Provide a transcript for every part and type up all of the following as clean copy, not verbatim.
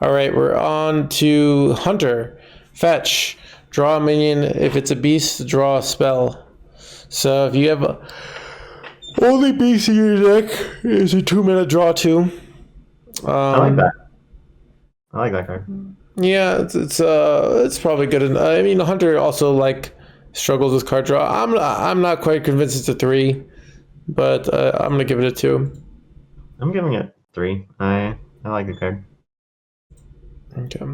All right, we're on to Hunter. Fetch. Draw a minion. If it's a beast, draw a spell. So if you have only beast in your deck, is a 2 minute draw two. I like that. I like that card. Yeah, it's probably good. I mean, Hunter also like struggles with card draw. I'm not quite convinced it's a 3, but I'm gonna give it a 2. I'm giving it 3. I like the card. Okay.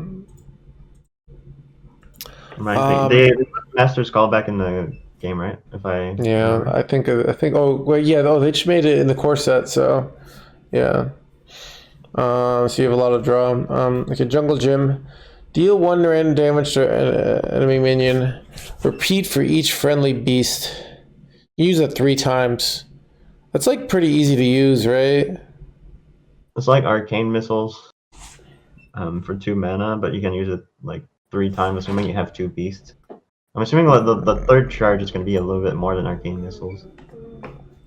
They put Master's Call back in the game, right? If I Yeah, remember. I think. Oh, wait, yeah. Oh, they just made it in the core set, so yeah. So you have a lot of draw. Okay, Jungle Gym. Deal 1 random damage to enemy minion. Repeat for each friendly beast. Use it 3 times. That's like pretty easy to use, right? It's like Arcane Missiles for 2 mana, but you can use it like 3 times, assuming you have 2 beasts. I'm assuming the third charge is going to be a little bit more than Arcane Missiles.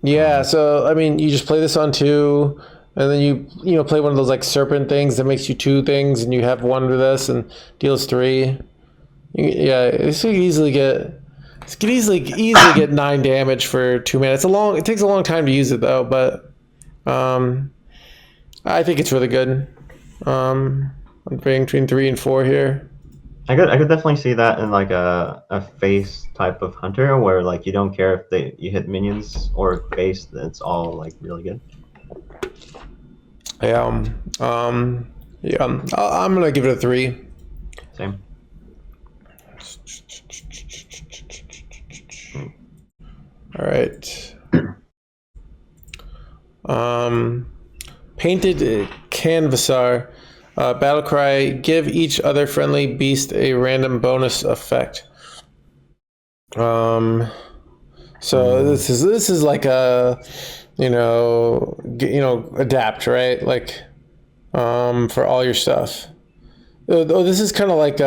Yeah, so I mean, you just play this on 2, and then you play one of those like serpent things that makes you 2 things, and you have 1 with this and deals 3. Yeah, this could easily get. This could easily get 9 damage for 2 minutes. It takes a long time to use it though, but I think it's really good. I'm playing between 3 and 4 here. I could definitely see that in like a face type of hunter where like you don't care if you hit minions or face, it's all like really good. Yeah. Yeah. I'm gonna give it a 3. Same. All right. Painted Canvassar. Battlecry. Give each other friendly beast a random bonus effect. So this is like a adapt, right? Like for all your stuff. Oh, this is kind of like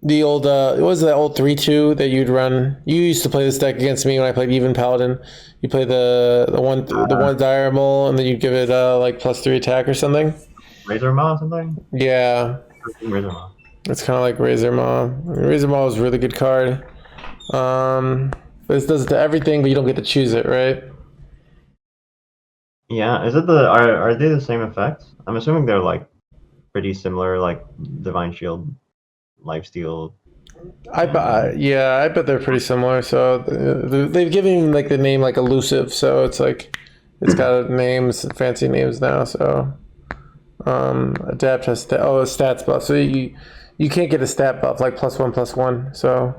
the old what was that old 3-2 that you'd run? You used to play this deck against me when I played even Paladin. You play the one diagonal, and then you give it like +3 attack or something. Razor Maw or something? Yeah, Razor Maw. it's kind of like Razor Maw. Razor Maw is a really good card. This does it to everything, but you don't get to choose it, right? Yeah, is it are they the same effect? I'm assuming they're like pretty similar, like Divine Shield, Lifesteal. I bet they're pretty similar. So they've given him like the name like elusive, so it's like it's got names, fancy names now. So adapt has a stats buff. So you can't get a stat buff like +1/+1. So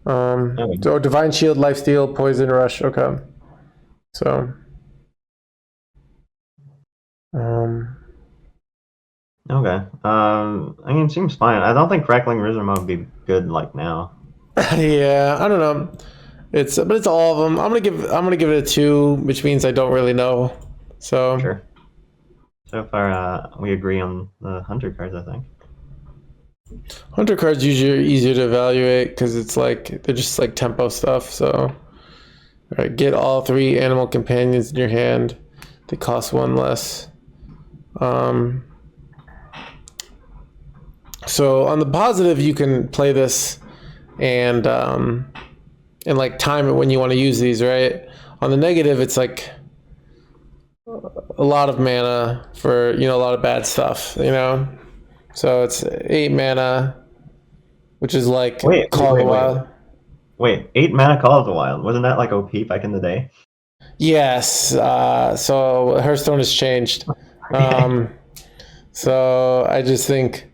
so Divine Shield, Lifesteal, Poison Rush. Okay, so Okay. I mean, it seems fine. I don't think Crackling Razor Maw would be good like now. yeah, I don't know. But it's all of them. I'm gonna give it a 2, which means I don't really know. So Sure. So far, we agree on the Hunter cards, I think. Hunter cards usually are easier to evaluate because it's like they're just like tempo stuff. So, all right, get all 3 animal companions in your hand. They cost 1 less. So on the positive, you can play this and like time it when you want to use these, right? On the negative, it's like a lot of mana for a lot of bad stuff, So it's 8 mana, which is like Call of the Wild. Wait, 8 mana Call of the Wild. Wasn't that like OP back in the day? Yes. So Hearthstone has changed. So I just think,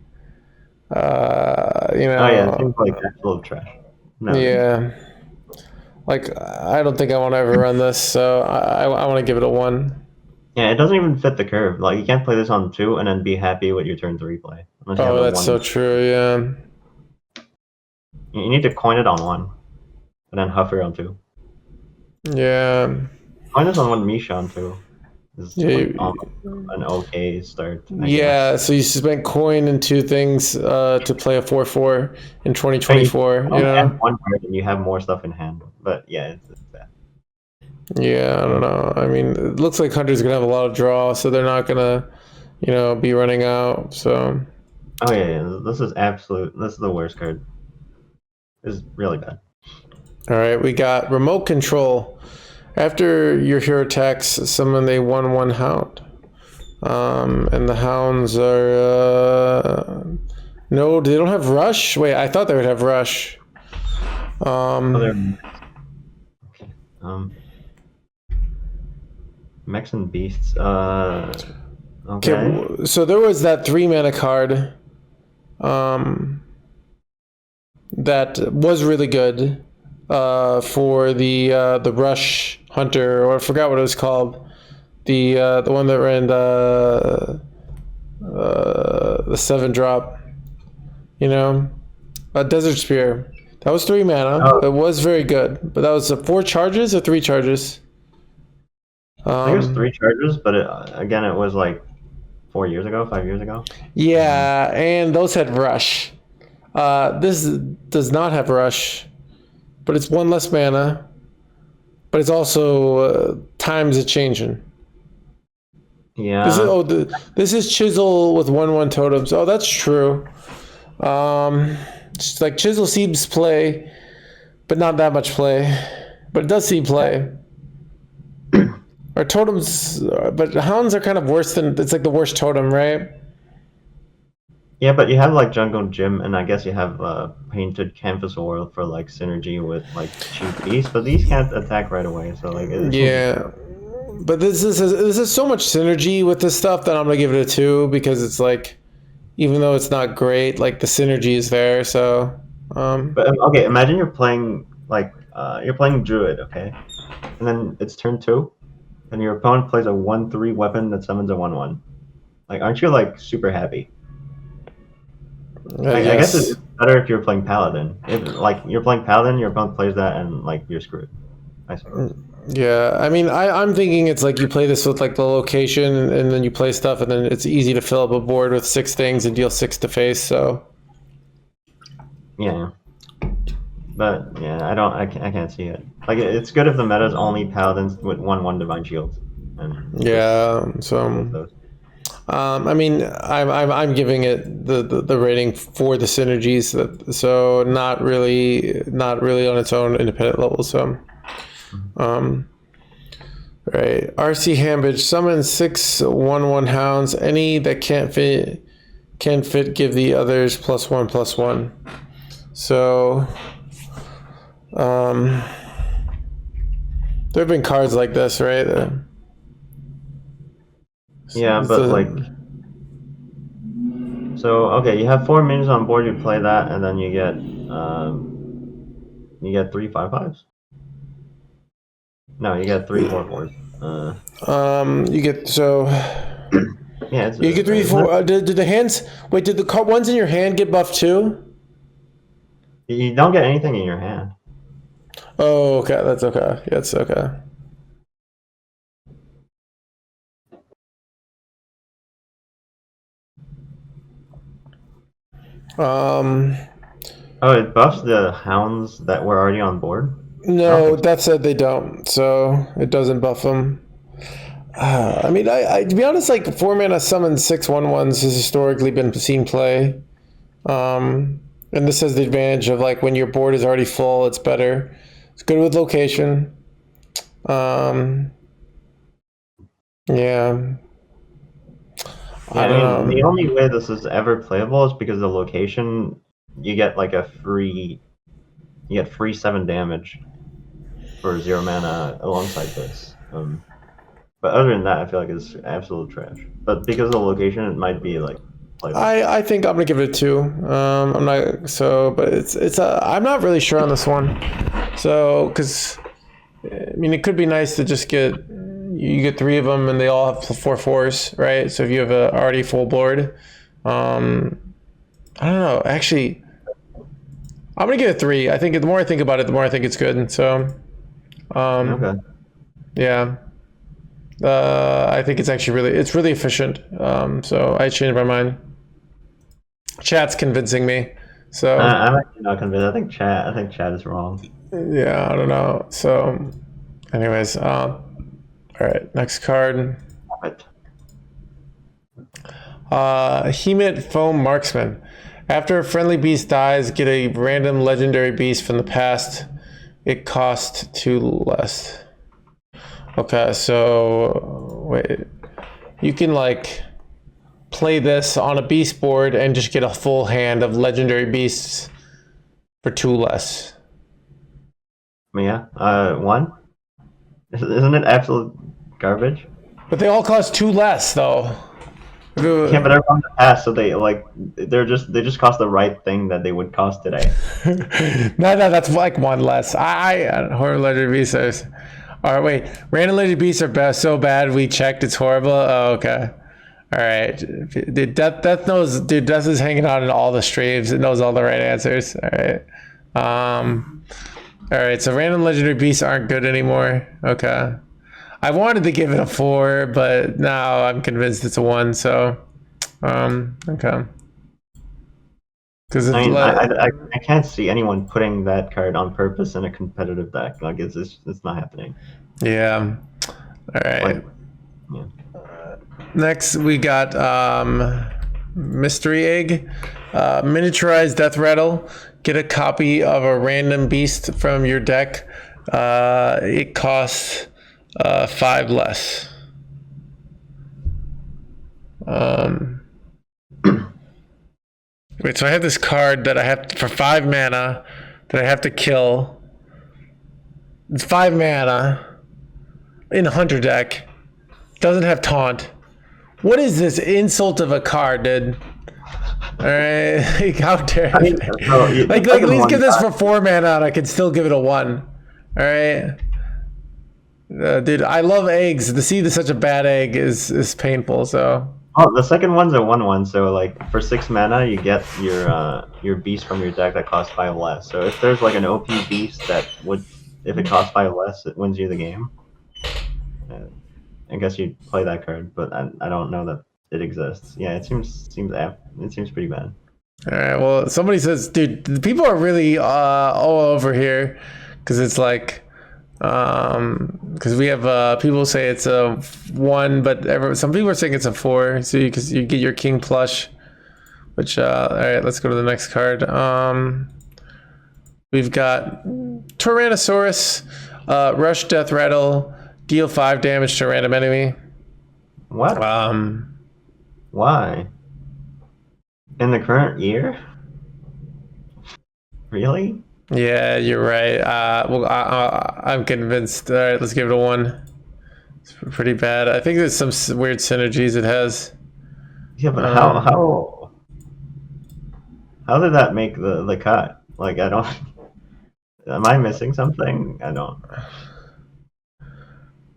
Oh yeah, it seems like absolute trash. No. Yeah. Like I don't think I want to ever run this, so I want to give it a 1. Yeah, it doesn't even fit the curve. Like you can't play this on 2 and then be happy with your turn 3 play. Unless you have Oh, a that's 1. so true. Yeah. You need to coin it on 1, and then Huffer on 2. Yeah. Coin this on 1, Misha on 2. Is Yeah. an okay start. I Yeah. guess. So you spent coin and 2 things to play a 4/4 in 2024. You have 1 card and you have more stuff in hand. But yeah, it's bad. Yeah. I don't know. I mean, it looks like Hunter's gonna have a lot of draw, so they're not gonna be running out. So, Oh yeah. This is absolute. This is the worst card. This is really bad. all right, we got remote control. After your hero attacks, summon a 1/1 hound. And the hounds are no, they don't have rush. Wait, I thought they would have rush. Okay. Mechs and beasts. Okay. So there was that 3-mana card that was really good for the rush hunter, or I forgot what it was called. The one that ran the 7-drop. A Desert Spear. That was 3 mana. Oh. It was very good, but that was 4 charges or 3 charges. I think it was 3 charges, but again, it was like 4 years ago, 5 years ago. Yeah, and those had rush. This does not have rush, but it's 1 less mana. But it's also times it changing. Yeah. This is Chisel with 1/1 totems. Oh, that's true. It's like Chisel seems play, but not that much play. But it does see play. Our totems, but hounds are kind of worse than, it's like the worst totem, right? Yeah, but you have like Jungle Gym, and I guess you have Painted Canvas World for like synergy with like cheap beasts, but these can't attack right away. So like yeah. But this is so much synergy with this stuff that I'm gonna give it a 2, because it's like, even though it's not great, like the synergy is there. So, But okay, imagine you're playing like you're playing Druid, okay, and then it's turn 2, and your opponent plays a 1/3 weapon that summons a 1/1. Like, aren't you like super happy? I guess it's better if you're playing Paladin. If like you're playing Paladin, your opponent plays that, and like you're screwed, I suppose. Yeah, I mean, I'm thinking it's like you play this with like the location, and then you play stuff, and then it's easy to fill up a board with 6 things and deal 6 to face. So yeah, but yeah, I can't see it. Like, it's good if the meta's only Paladins with 1/1 Divine Shields. And yeah, so I mean, I'm giving it the rating for the synergies, so not really on its own independent level. So. Right. RC Hambage, summon 6 1/1 hounds. Any that can't fit give the others +1/+1. So there have been cards like this, right? Yeah, but like, so okay, you have 4 minions on board, you play that, and then you get 3 5/5s. No, you get 3 4/4s. You get so. Yeah, you get 3 4. Did the hands? Wait, did the ones in your hand get buffed too? You don't get anything in your hand. Oh, okay, that's okay. Yeah, it's okay. Oh, it buffs the hounds that were already on board? No, that said they don't, so it doesn't buff them. I mean, I to be honest, like 4-mana summon 6 1/1s has historically been seen play. And this has the advantage of like when your board is already full, it's better. It's good with location. Yeah. I mean, the only way this is ever playable is because the location, you get like free 7 damage for 0 mana alongside this. But other than that, I feel like it's absolute trash. But because of the location, it might be like playable. I think I'm gonna give it a 2. I'm not but it's I'm not really sure on this one. So because I mean, it could be nice to just get 3 of them and they all have 4 4s, right? So if you have a already full board, I don't know. Actually, I'm gonna give it 3. I think the more I think about it, the more I think it's good. So, Okay. Yeah. I think it's actually really efficient. So I changed my mind. Chat's convincing me. So I'm actually not convinced. I think chat is wrong. Yeah, I don't know. So, anyways, all right, next card. But Hemit Foam Marksman. After a friendly beast dies, get a random legendary beast from the past. It costs 2 less. Okay, so wait. You can like play this on a beast board and just get a full hand of legendary beasts for 2 less. I mean, yeah. 1? Isn't it absolute garbage? But they all cost 2 less though. Yeah, but they're from the past, so they just cost the right thing that they would cost today. No, that's like 1 less. Horror legendary beasts. All right, wait. Random legendary beasts are so bad we checked. It's horrible. Oh, okay. All right. Dude, Death knows. Dude, Death is hanging out in all the streams. It knows all the right answers. All right. All right. So random legendary beasts aren't good anymore. Okay. I wanted to give it a 4, but now I'm convinced it's a 1. So, okay. Because I can't see anyone putting that card on purpose in a competitive deck. Like it's not happening. Yeah. All right. Like, yeah. Next, we got Mystery Egg. Miniaturized Death Rattle. Get a copy of a random beast from your deck. It costs 5 less. Wait, so I have this card that I have for 5 mana that I have to kill. It's 5 mana in a Hunter deck. Doesn't have taunt. What is this insult of a card, dude? All right, like, how dare you? Like at least give this for 4 mana and I can still give it a 1. All right. Dude, I love eggs. To see such a bad egg is painful. So. Oh, the second one's a 1/1. So like for 6 mana, you get your beast from your deck that costs 5 less. So if there's like an OP beast that would, if it costs 5 less, it wins you the game. I guess you play that card, but I don't know that it exists. Yeah, it seems pretty bad. All right. Well, somebody says, dude, the people are really all over here because it's like. Because we have people say it's a 1, but some people are saying it's a 4. So you get your king plush, which all right. Let's go to the next card. We've got Tyrannosaurus, rush death rattle, deal 5 damage to a random enemy. What? Why? In the current year? Really? Yeah, you're right. Well, I'm convinced. All right, let's give it a 1. It's pretty bad. I think there's some weird synergies it has. Yeah, but how did that make the cut? Like, I don't. Am I missing something? I don't.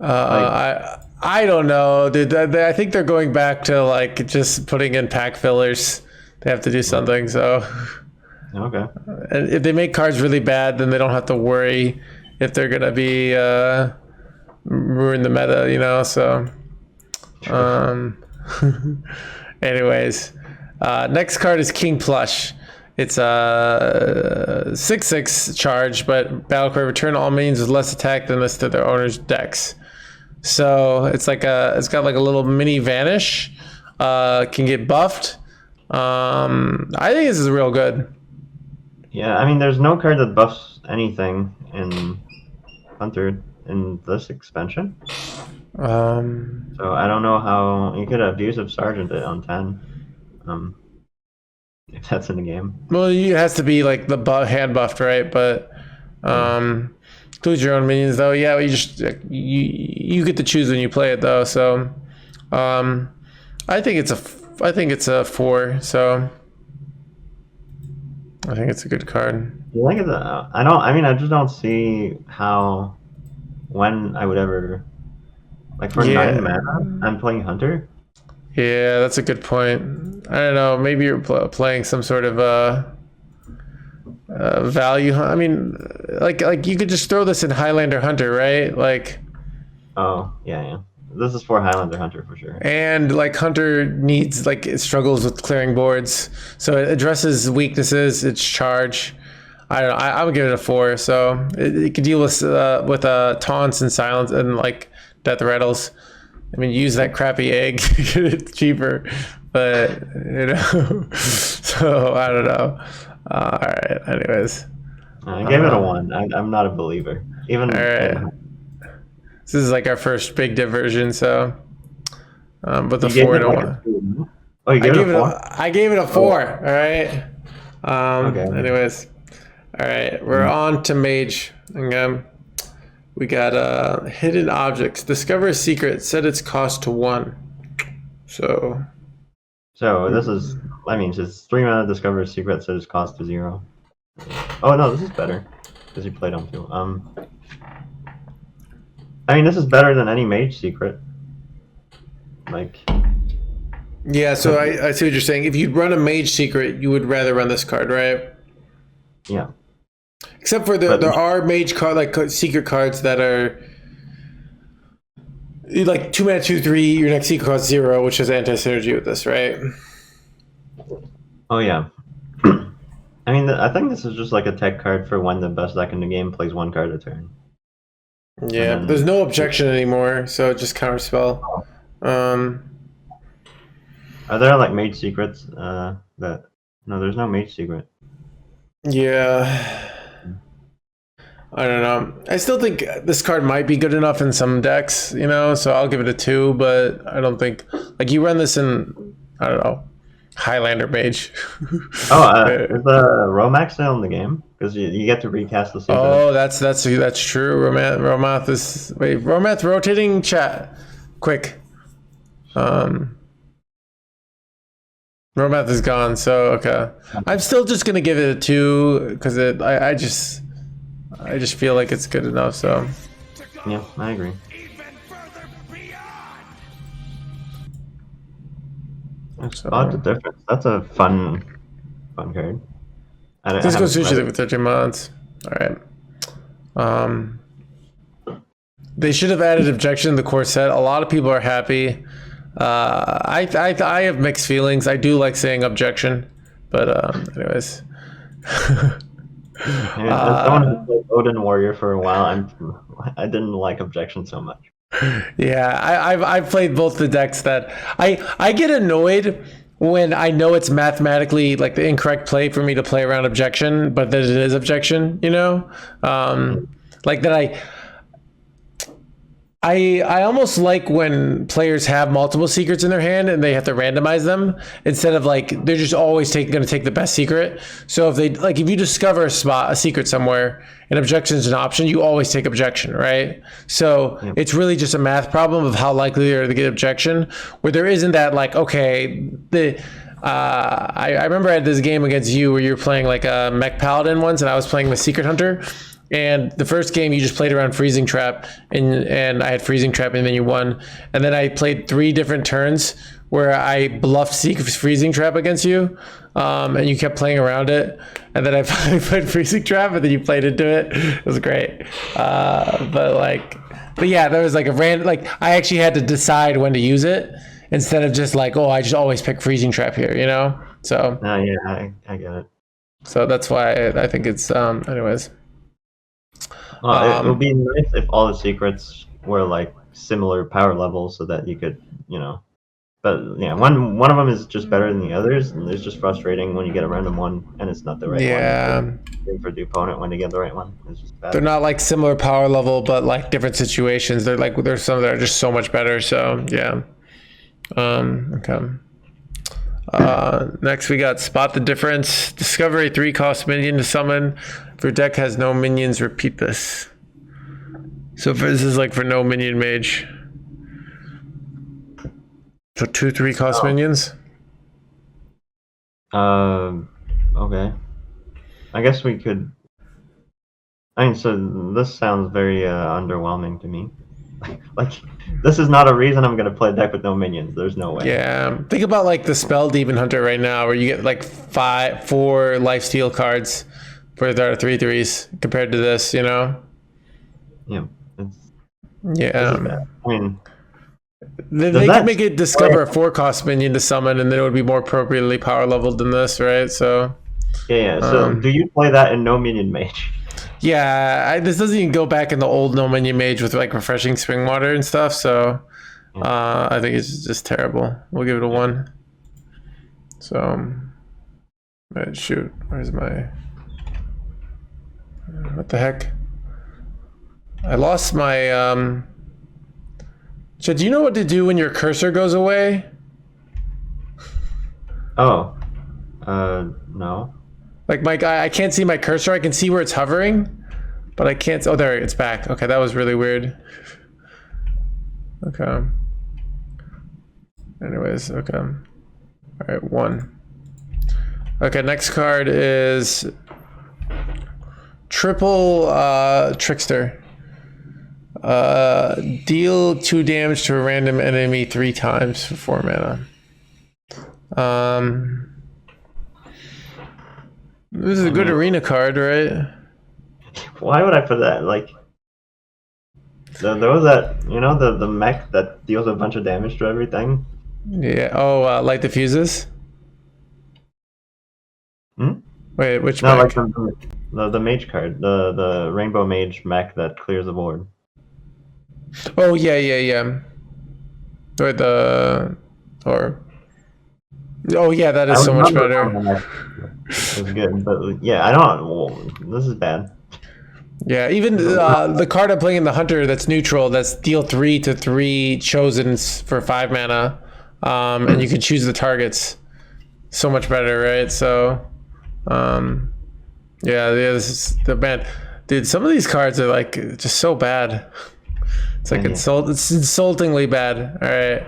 I don't know, dude. I think they're going back to like just putting in pack fillers. They have to do something. So. Okay. And if they make cards really bad, then they don't have to worry if they're gonna be ruin the meta, you know. So, anyways, next card is King Plush. It's a 6/6 charge, but battlecry return all minions with less attack than this to their owner's decks. So it's got like a little mini vanish. Can get buffed. I think this is real good. Yeah, I mean, there's no card that buffs anything in Hunter in this expansion. So I don't know how you could Abusive Sergeant it on 10. If that's in the game. Well, it has to be like the hand buffed, right? But include your own minions, though. Yeah, you get to choose when you play it, though. So I think it's a 4. So. I think it's a good card. You think it's I just don't see how, when I would ever, like for 9 mana, I'm playing Hunter. Yeah, that's a good point. I don't know. Maybe you're playing some sort of value. I mean, like you could just throw this in Highlander Hunter, right? Like. Oh yeah. This is for Highlander Hunter for sure. And like Hunter needs it struggles with clearing boards, so it addresses weaknesses. Its charge. I don't know. I would give it a 4. So it can deal with taunts and silence and like death rattles. I mean, use that crappy egg to get it cheaper, but so I don't know. All right. Anyways, I gave it a 1. I'm not a believer. Even all right. This is like our first big diversion, so. But the 4 don't want. Oh, you gave it a 4? I gave it a 4. All right. Okay. Anyways, all right. We're on to Mage. Again, we got hidden objects. Discover a secret. Set its cost to 1. So this is. I mean, it's 3 mana. Discover a secret. Set its cost to 0. Oh no, this is better because you played on 2. I mean, this is better than any Mage secret. Like. Yeah, so I see what you're saying. If you'd run a Mage secret, you would rather run this card, right? Yeah. Except for there are Mage secret cards that are like 2 mana, 2/3. Your next secret costs 0, which has anti-synergy with this, right? Oh yeah. I mean, I think this is just like a tech card for when the best deck in the game plays 1 card a turn. Yeah, but there's no objection anymore, so just counterspell. Are there like Mage secrets that? No, there's no Mage secret. Yeah. I don't know. I still think this card might be good enough in some decks, so I'll give it a 2, but I don't think, like, you run this in, I don't know, Highlander Mage. Is the Romax still in the game? Because you get to recast the secret. Oh, that's true. Romath rotating chat. Quick. Romath is gone, so okay. I'm still just gonna give it a 2 because I just feel like it's good enough. So yeah, I agree. Spot the difference. That's a fun card. Let's go sushi with 13 months. All right. They should have added objection in the core set. A lot of people are happy. I have mixed feelings. I do like saying objection, but anyways. As someone who played Odin Warrior for a while, I didn't like objection so much. Yeah, I've played both the decks that I get annoyed when I know it's mathematically like the incorrect play for me to play around objection, but that it is objection, like that I almost like when players have multiple secrets in their hand and they have to randomize them instead of like they're just always going to take the best secret. So if you discover a secret somewhere and objection is an option, you always take objection, right? So It's really just a math problem of how likely they are to get objection, where there isn't that like, okay, I remember I had this game against you where you were playing like a mech paladin once and I was playing the secret hunter. And the first game you just played around freezing trap and I had freezing trap and then you won. And then I played 3 different turns where I bluffed freezing trap against you. And you kept playing around it. And then I played freezing trap and then you played into it. It was great. But yeah, there was like I actually had to decide when to use it instead of just like, I just always pick freezing trap here, So. Yeah, I get it. So that's why I think it's, anyways. It would be nice if all the secrets were like similar power levels, so that you could, But yeah, one of them is just better than the others, and it's just frustrating when you get a random one and it's not the right one. Yeah. For the opponent when they get the right one, it's just bad. They're not like similar power level, but like different situations. They're like there's some that are just so much better. So yeah. Okay. Next we got spot the difference. Discover a 3-cost minion to summon. If your deck has no minions, repeat this. So this is like for no minion mage. So 2 3-cost minions. Okay. I guess we could. So this sounds very underwhelming to me. Like, this is not a reason I'm gonna play a deck with no minions. There's no way. Yeah, think about like the Spell Demon Hunter right now, where you get like 4 lifesteal cards for that are 3/3s compared to this. Yeah. Yeah. I mean, they could make it discover a 4-cost minion to summon, and then it would be more appropriately power leveled than this, right? So. Yeah. So, do you play that in no minion mage? Yeah, this doesn't even go back in the old no minion mage with like refreshing spring water and stuff. So, I think it's just terrible. We'll give it a 1. So, right, shoot. Where's my... What the heck? I lost my... So do you know what to do when your cursor goes away? Oh. No. Like, I can't see my cursor. I can see where it's hovering, but I can't... Oh, there, it's back. Okay, that was really weird. Okay. Anyways, okay. All right, 1. Okay, next card is Triple Trickster. Deal 2 damage to a random enemy 3 times for 4 mana. This is a good arena card, right? Why would I put that? Like, there was that, you know, the mech that deals a bunch of damage to everything. Yeah. Oh, light diffuses. Hmm? Wait, which No, mech? like the mage card, the rainbow mage mech that clears the board. Oh yeah. Or the or. Oh yeah, that is so much better. It was good, but yeah, I don't. Well, this is bad. Yeah, even the card I'm playing in the Hunter that's neutral, that's deal 3 to 3 chosens for 5 mana, and you can choose the targets. So much better, right? So, yeah, this is the man, dude. Some of these cards are like just so bad. It's like it's insultingly bad. All right.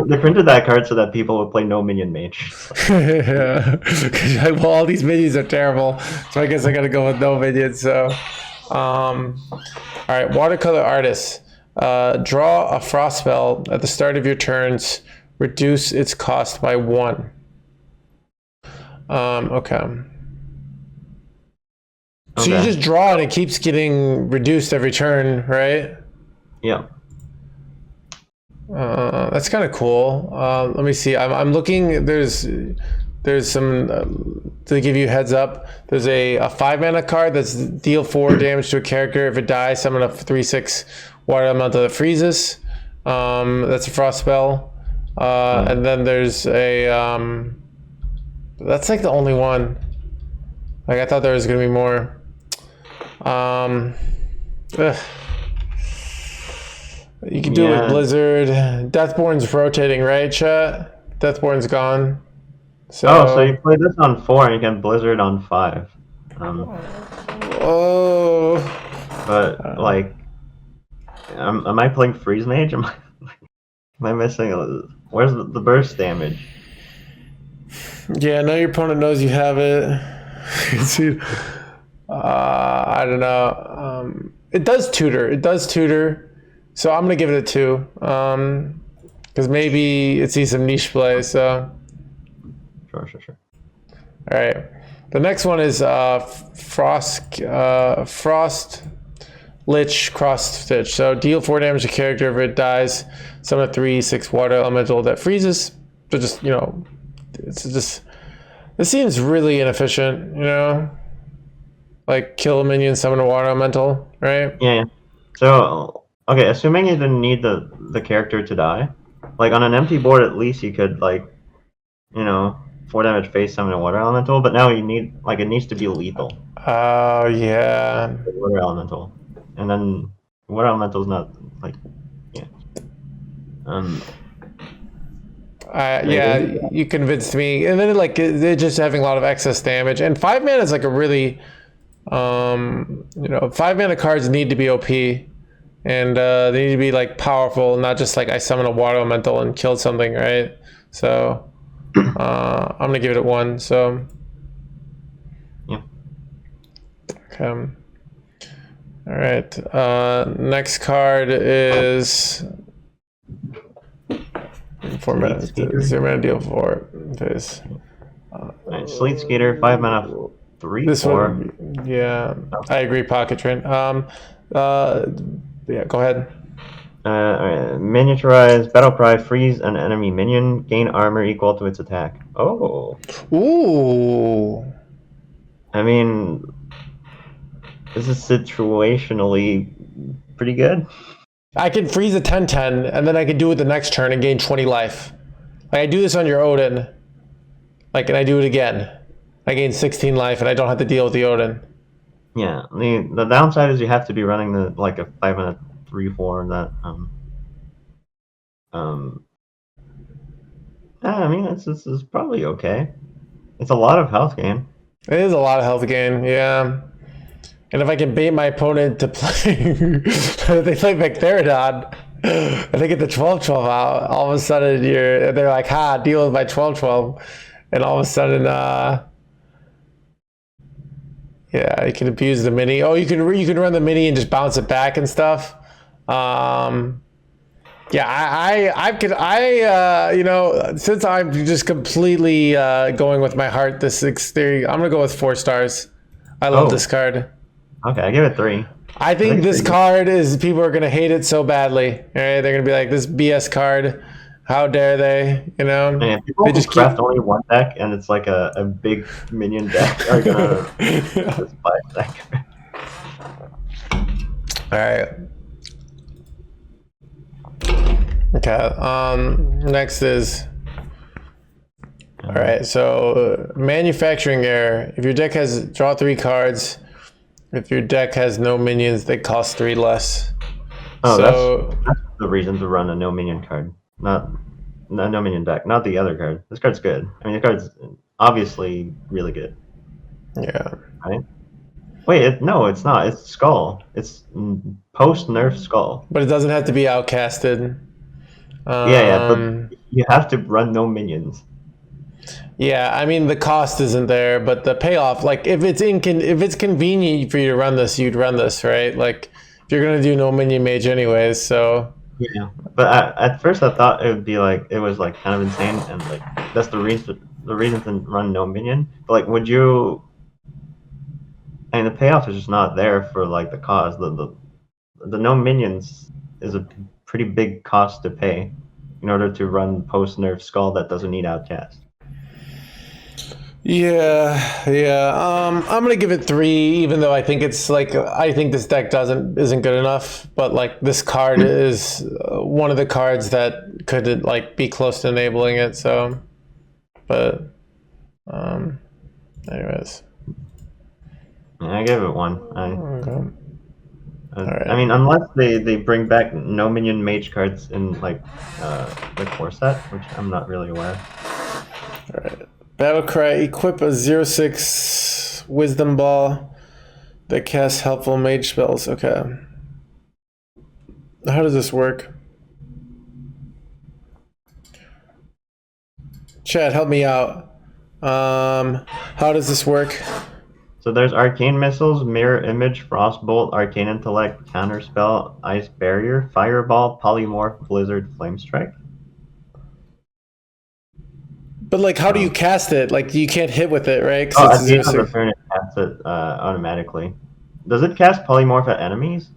They printed that card so that people would play no minion mage. Yeah. Well, all these minions are terrible, so I guess I gotta go with no minions. So, all right, watercolor artist. Draw a frost spell at the start of your turns. Reduce its cost by 1. Okay. So you just draw and it keeps getting reduced every turn, right? Yeah. That's kind of cool. Let me see. I'm looking. There's some to give you heads up. There's a 5 mana card that's deal 4 damage to a character. If it dies, summon a 3/6 water elemental that freezes. That's a frost spell. And then there's a that's like the only one. Like I thought there was gonna be more. You can do it with Blizzard. Deathborn's rotating, right, chat? Deathborn's gone. So you play this on 4 and you can Blizzard on 5. But like, am I playing Freeze Mage? Am I missing? Where's the burst damage? Yeah, now your opponent knows you have it. I don't know. It does tutor. So I'm gonna give it a 2. Because lich it sees some niche play. So. Sure. All right. The next one is Frost Lich Cross Stitch. So deal 4 damage to character if it dies. Summon a 3/6 water elemental that freezes. So just, you know, it's just, it seems really inefficient, you know? Like kill a minion, summon a water elemental, right? Yeah. So, okay, assuming you didn't need the character to die, like on an empty board at least you could, like, you know, 4 damage face summon a water elemental, but now you need, like, it needs to be lethal. Oh, yeah. Water elemental. And then water elemental's not, like, yeah. Yeah, you convinced me. And then, like, they're just having a lot of excess damage. And 5 mana is, like, a really, you know, 5 mana cards need to be OP. And they need to be, like, powerful, not just, like, I summon a water elemental and killed something, right? So... I'm gonna give it a 1. So, yeah. Okay. All right. Next card is 4 minutes. 0 mana deal 4 phase. Right, Sleet Skater, 5 mana, 3. This 4. one, yeah, I agree. Pocket Train. Yeah, go ahead. Miniaturize, battle cry, freeze an enemy minion, gain armor equal to its attack. Oh. Ooh. I mean, this is situationally pretty good. I can freeze a 10/10, and then I can do it the next turn and gain 20 life. Like I do this on your Odin. Like, and I do it again. I gain 16 life, and I don't have to deal with the Odin. Yeah, the downside is you have to be running the like a 5 and a 3/4 that yeah, I mean it's probably okay. It's a lot of health gain. It is a lot of health gain, yeah. And if I can bait my opponent to play, they play Mectherodon, and they get the 12/12 out. All of a sudden, they're like, "Ha, deal with my 12/12," and all of a sudden, yeah, you can abuse the mini. Oh, you can run the mini and just bounce it back and stuff. Yeah, you know, since I'm just completely going with my heart, this 6-3, I'm gonna go with 4 stars. I love this card. Okay, I give it 3. I think this card is, people are gonna hate it so badly. All right, they're gonna be like, this BS card. How dare they? You know, man, people they just craft only one deck and it's like a big minion deck are gonna just buy a deck. All right. Okay. Next is. All right. So manufacturing error. If your deck has draw 3 cards, if your deck has no minions, they cost 3 less. Oh, so that's the reason to run a no minion card, not no minion deck, not the other card. This card's good. I mean, the card's obviously really good. Yeah. Right? Wait, no, it's not. It's Skull. It's post nerf Skull. But it doesn't have to be outcasted. Yeah, but you have to run no minions. Yeah, I mean the cost isn't there, but the payoff, like if it's convenient for you to run this, you'd run this, right? Like if you're gonna do no minion mage anyways, so. Yeah, but at first I thought it would be like it was like kind of insane, and like that's the reason to run no minion. But like, would you? I mean, the payoff is just not there for like the cost. The no minions is a pretty big cost to pay in order to run post nerf Skull that doesn't need outcast. Yeah. I'm gonna give it 3, even though I think it's like I think this deck isn't good enough. But like this card is one of the cards that could like be close to enabling it. So, but anyways, I give it 1. okay. Right. I mean, unless they bring back no minion mage cards in like the core set, which I'm not really aware. All right. Battlecry, equip a 0/6 Wisdom Ball that casts helpful mage spells. Okay. How does this work? Chad, help me out. How does this work? So there's Arcane Missiles, Mirror Image, Frostbolt, Arcane Intellect, Counterspell, Ice Barrier, Fireball, Polymorph, Blizzard, Flame Strike. But like, how do you cast it? Like, you can't hit with it, right? Oh, at the end of the turn, it casts it automatically. Does it cast Polymorph at enemies?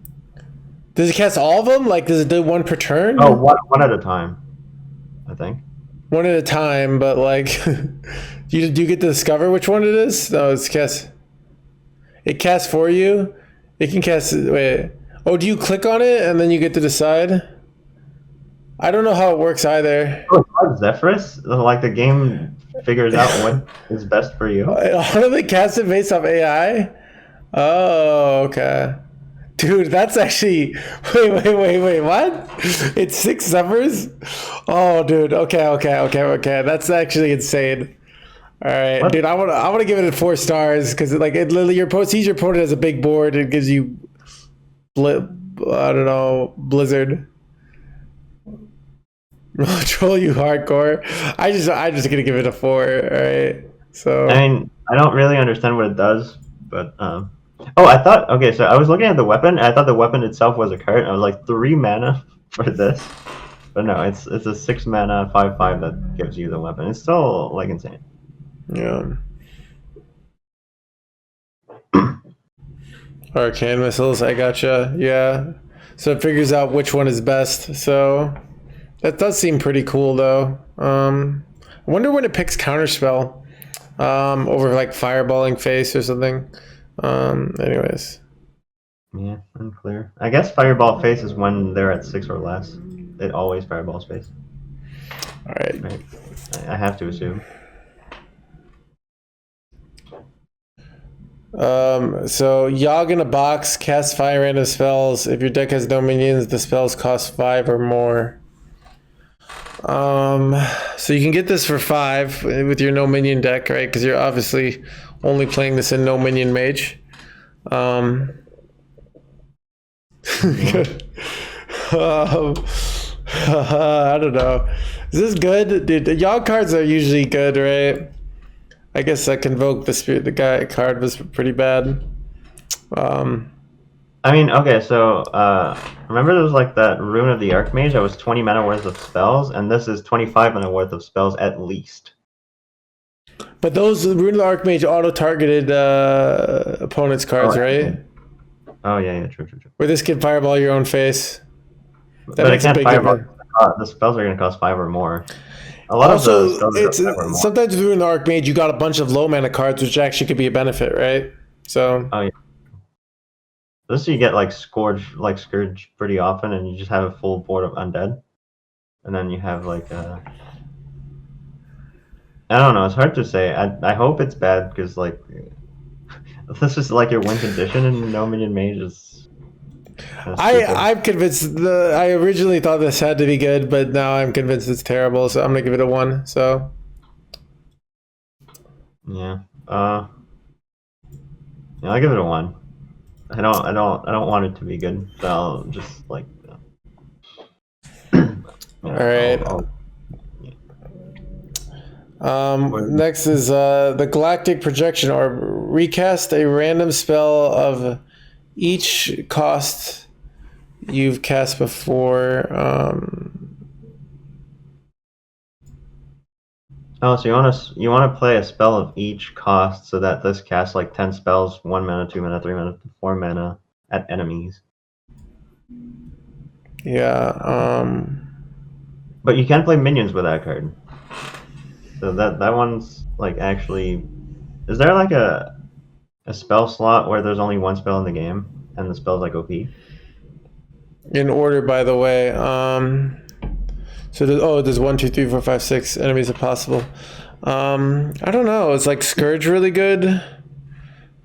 Does it cast all of them? Like, does it do 1 per turn? Oh, one at a time, I think. 1 at a time, but like, do you get to discover which one it is? No, it's cast. It casts for you. It can cast. Wait. Oh, do you click on it and then you get to decide? I don't know how it works either. Oh, it's like Zephyrus? Like the game figures out what is best for you? It automatically casts it based off AI? Oh, okay. Dude, that's actually... Wait, what? It's 6 Zephyrs? Oh, dude, okay. That's actually insane. All right, what? Dude, I want to give it 4 stars because like it literally sees your opponent has a big board. It gives you, Blizzard. Troll you hardcore. I'm just gonna give it a 4. All right. So I mean, I don't really understand what it does, but oh, I thought okay. So I was looking at the weapon. And I thought the weapon itself was a card. I was like 3 mana for this, but no, it's a 6 mana 5/5 that gives you the weapon. It's still like insane. Yeah. Arcane missiles, I gotcha. Yeah. So it figures out which one is best. So that does seem pretty cool though. I wonder when it picks counterspell over like fireballing face or something. Anyways. Yeah, unclear. I guess Fireball Face is when they're at 6 or less. It always Fireball Face. All right. Right. I have to assume. So Yogg in a box, cast 5 random spells. If your deck has no minions, the spells cost 5 or more. So you can get this for 5 with your no minion deck, right? Because you're obviously only playing this in no minion mage. Um, I don't know. Is this good? Dude, the Yogg cards are usually good, right? I guess that Convoke the Spirit the guy card was pretty bad. I mean, okay, so remember there was like that Rune of the Archmage that was 20 mana worth of spells, and this is 25 mana worth of spells at least. But those Rune of the Archmage auto-targeted opponents' cards, right? Oh yeah, true. Where this can fireball your own face. That But it makes a can't big fireball. difference. The spells are going to cost 5 or more. A lot of the Also, spells are it's 5 or more. sometimes with Rune of the Archmage, you got a bunch of low mana cards, which actually could be a benefit, right? So. Oh yeah. This you get like Scourge pretty often, and you just have a full board of undead, and then you have like I don't know. It's hard to say. I hope it's bad because like this is like your win condition in No Minion Mage is kind of stupid. I'm convinced. I originally thought this had to be good, but now I'm convinced it's terrible. So I'm gonna give it a 1. So Yeah. Yeah, I'll give it a 1. I don't want it to be good. So I'll just like. all right. Next is the Galactic Projection Orb. Recast a random spell of each cost you've cast before. Oh, so you want to play a spell of each cost so that this casts like 10 spells, 1 mana, 2 mana, 3 mana, 4 mana at enemies. Yeah. But you can play minions with that card. So that one's like actually. Is there like a spell slot where there's only one spell in the game and the spell's like OP? In order, by the way. So there's 1, 2, 3, 4, 5, 6 enemies if possible. I don't know. It's like Scourge really good.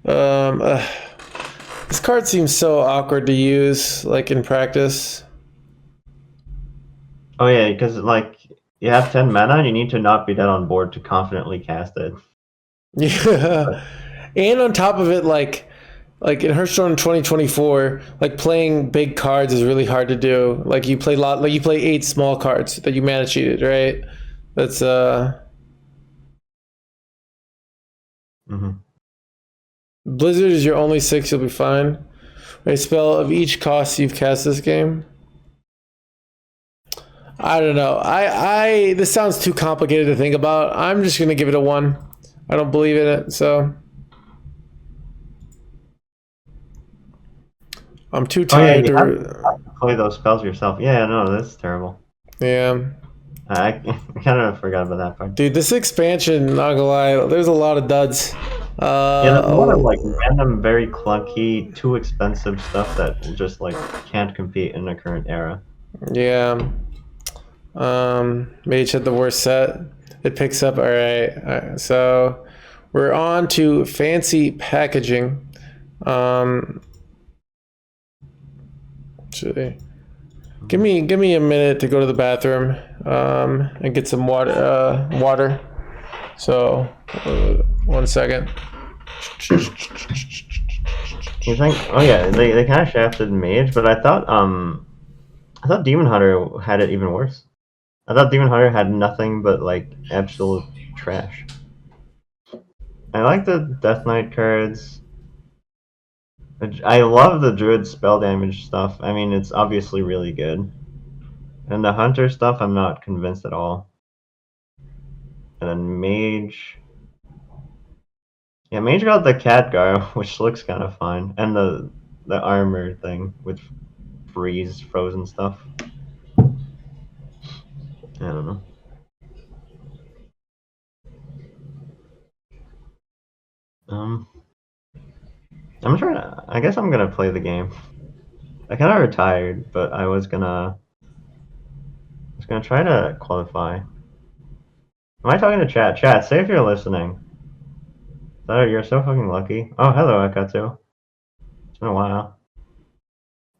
This card seems so awkward to use, like in practice. Oh yeah, because like you have 10 mana and you need to not be dead on board to confidently cast it. Yeah, and on top of it, like in Hearthstone 2024, like playing big cards is really hard to do. Like you play 8 small cards that you mana cheated, right? That's Mm-hmm. Blizzard is your only 6, you'll be fine. A spell of each cost you've cast this game. I don't know. This sounds too complicated to think about. I'm just gonna give it a 1. I don't believe in it, so I'm too tired you have to. to play those spells yourself. Yeah, no, that's terrible. Yeah. I kind of forgot about that part. Dude, this expansion, not gonna lie, there's a lot of duds. Yeah, there's a lot of like random, very clunky, too expensive stuff that just like can't compete in the current era. Yeah. Mage had the worst set. It picks up. All right. So we're on to fancy packaging. Actually, give me a minute to go to the bathroom and get some water. So 1 second. You think? Oh yeah, they kind of shafted Mage, but I thought Demon Hunter had it even worse. I thought Demon Hunter had nothing but like absolute trash. I like the Death Knight cards. I love the Druid spell damage stuff. I mean, it's obviously really good. And the Hunter stuff, I'm not convinced at all. And then Mage. Yeah, Mage got the Khadgar, which looks kind of fine. And the armor thing with frozen stuff. I don't know. I'm trying to. I guess I'm gonna play the game. I kind of retired, but I was gonna try to qualify. Am I talking to chat? Chat, say if you're listening. You're so fucking lucky. Oh, hello, Akatsu. It's been a while.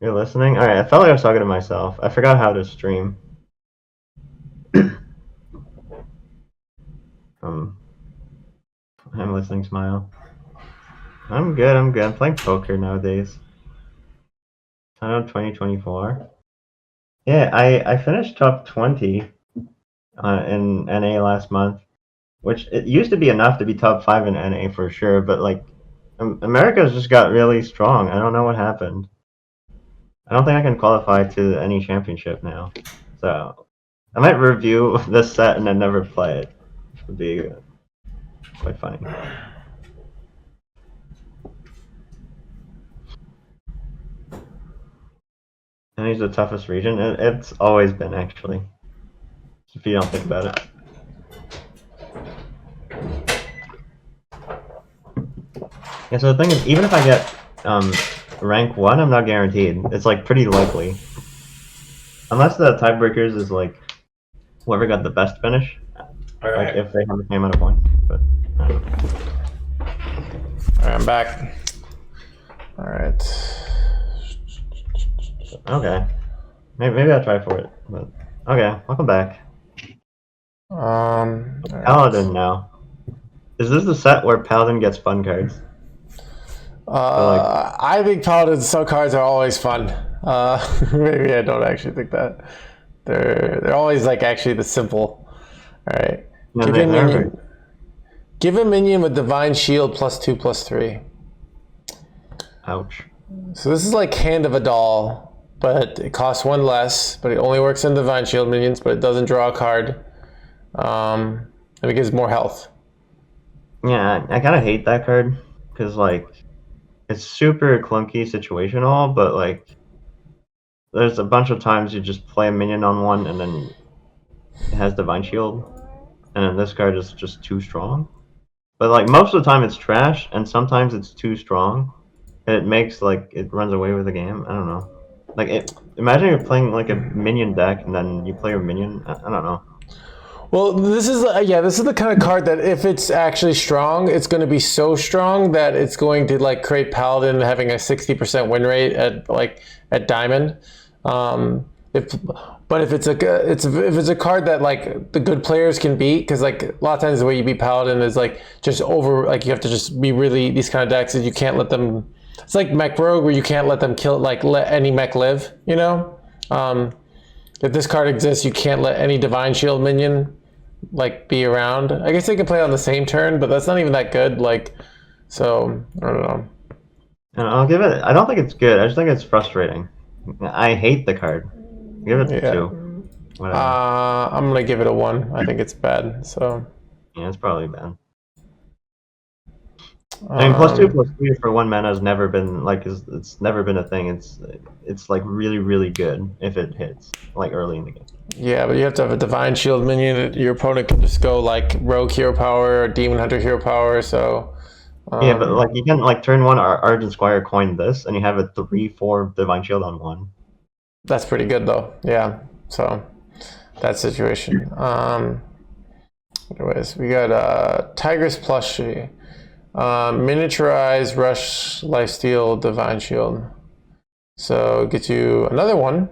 You're listening? Alright, I felt like I was talking to myself. I forgot how to stream. I'm listening, smile. I'm good, I'm good. I'm playing poker nowadays. I know 2024. Yeah, I finished top 20 in NA last month, which it used to be enough to be top 5 in NA for sure, but like America's just got really strong. I don't know what happened. I don't think I can qualify to any championship now. So I might review this set and then never play it. Which would be quite funny. And he's the toughest region. It's always been, actually. If you don't think about it. Yeah, so the thing is, even if I get rank 1, I'm not guaranteed. It's like pretty likely. Unless the tiebreakers is like whoever got the best finish. Alright. Like if they have the same amount of points. But Alright, I'm back. Alright. Okay. Maybe I'll try for it. But okay, welcome back. Right. Paladin now. Is this the set where Paladin gets fun cards? I think Paladin's sub cards are always fun. Maybe I don't actually think that. They're always like actually the simple. Alright. Yeah, Give a minion with Divine Shield +2/+3. Ouch. So this is like Hand of a Doll, but it costs 1 less, but it only works on Divine Shield minions, but it doesn't draw a card. And it gives more health. Yeah, I kind of hate that card because like it's super clunky situational, but like there's a bunch of times you just play a minion on one and then it has Divine Shield, and then this card is just too strong. But like most of the time it's trash, and sometimes it's too strong, and it makes like it runs away with the game. I don't know. Like imagine you're playing like a minion deck and then you play your minion. I don't know. Well, this is the kind of card that if it's actually strong, it's going to be so strong that it's going to like create Paladin having a 60% win rate at Diamond. If it's a card that like the good players can beat, because like a lot of times the way you beat Paladin is like just over, like you have to just be really, these kind of decks that you can't let them. It's like Mech Rogue where you can't let them kill, like let any mech live. You know, if this card exists, you can't let any Divine Shield minion like be around. I guess they can play on the same turn, but that's not even that good. Like, so I don't know. And I'll give it. I don't think it's good. I just think it's frustrating. I hate the card. Give it 2. Whatever. I'm gonna give it a 1. I think it's bad. So yeah, it's probably bad. I mean, +2/+3 for 1 mana has never been like it's never been a thing. It's like really really good if it hits like early in the game. Yeah, but you have to have a Divine Shield minion. Your opponent can just go like Rogue Hero Power or Demon Hunter Hero Power. So yeah, but like you can like turn 1 Argent Squire coin this, and you have a 3/4 Divine Shield on 1. That's pretty good though. Yeah. So that situation. Anyways, we got Tigress Plushie. Miniaturized Rush Lifesteal Divine Shield. So get you another one.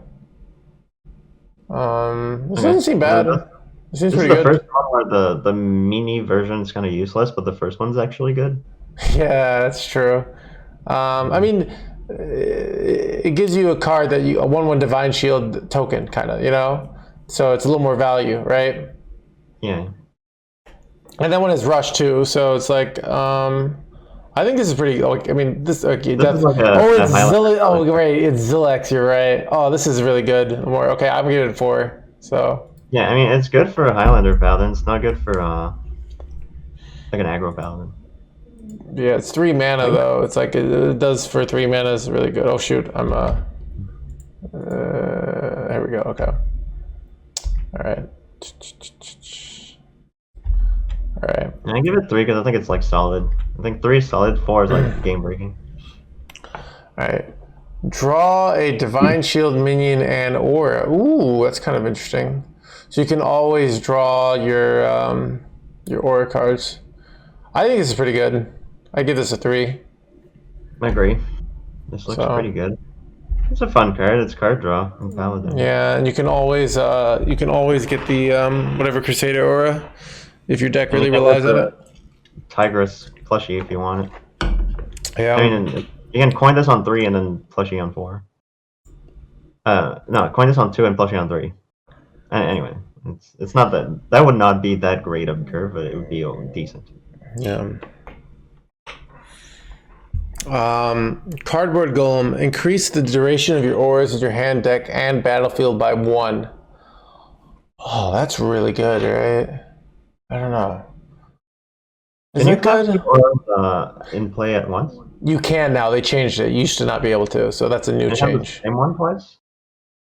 This doesn't seem bad. It seems pretty good. This is the first one where the mini version is kind of useless, but the first one's actually good. Yeah, that's true. I mean, it gives you a card that a 1/1 Divine Shield token, kind of, you know? So it's a little more value, right? Yeah. And that one is Rush too, so it's like, I think this is pretty. Like, I mean, this. Okay, this is like it's Zilex. Oh, right, it's Zilex. You're right. Oh, this is really good. More. Okay, I'm gonna give it a 4. So. Yeah, I mean, it's good for a Highlander Paladin. It's not good for like an aggro Paladin. Yeah, it's 3 mana though. It's like it does for 3 mana is really good. Oh shoot, I'm here we go. Okay. All right. All right. And I give it 3 because I think it's like solid. I think 3 is solid. 4 is like game breaking. All right. Draw a Divine Shield minion and aura. Ooh, that's kind of interesting. So you can always draw your aura cards. I think this is pretty good. I give this a 3. I agree. This looks pretty good. It's a fun card. It's card draw from Paladin. Yeah, and you can always get the whatever Crusader aura if your deck really relies on it. Tigress plushie if you want it. Yeah. I mean, you can coin this on 3 and then plushie on 4. No, coin this on 2 and plushie on 3. Anyway, it's not that would not be that great of a curve, but it would be decent. Yeah. Cardboard Golem. Increase the duration of your auras in your hand, deck, and battlefield by 1. Oh, that's really good, right? I don't know. Is it good? Auras, in play at once? You can now. They changed it. You used to not be able to, so that's a new change. The same one twice?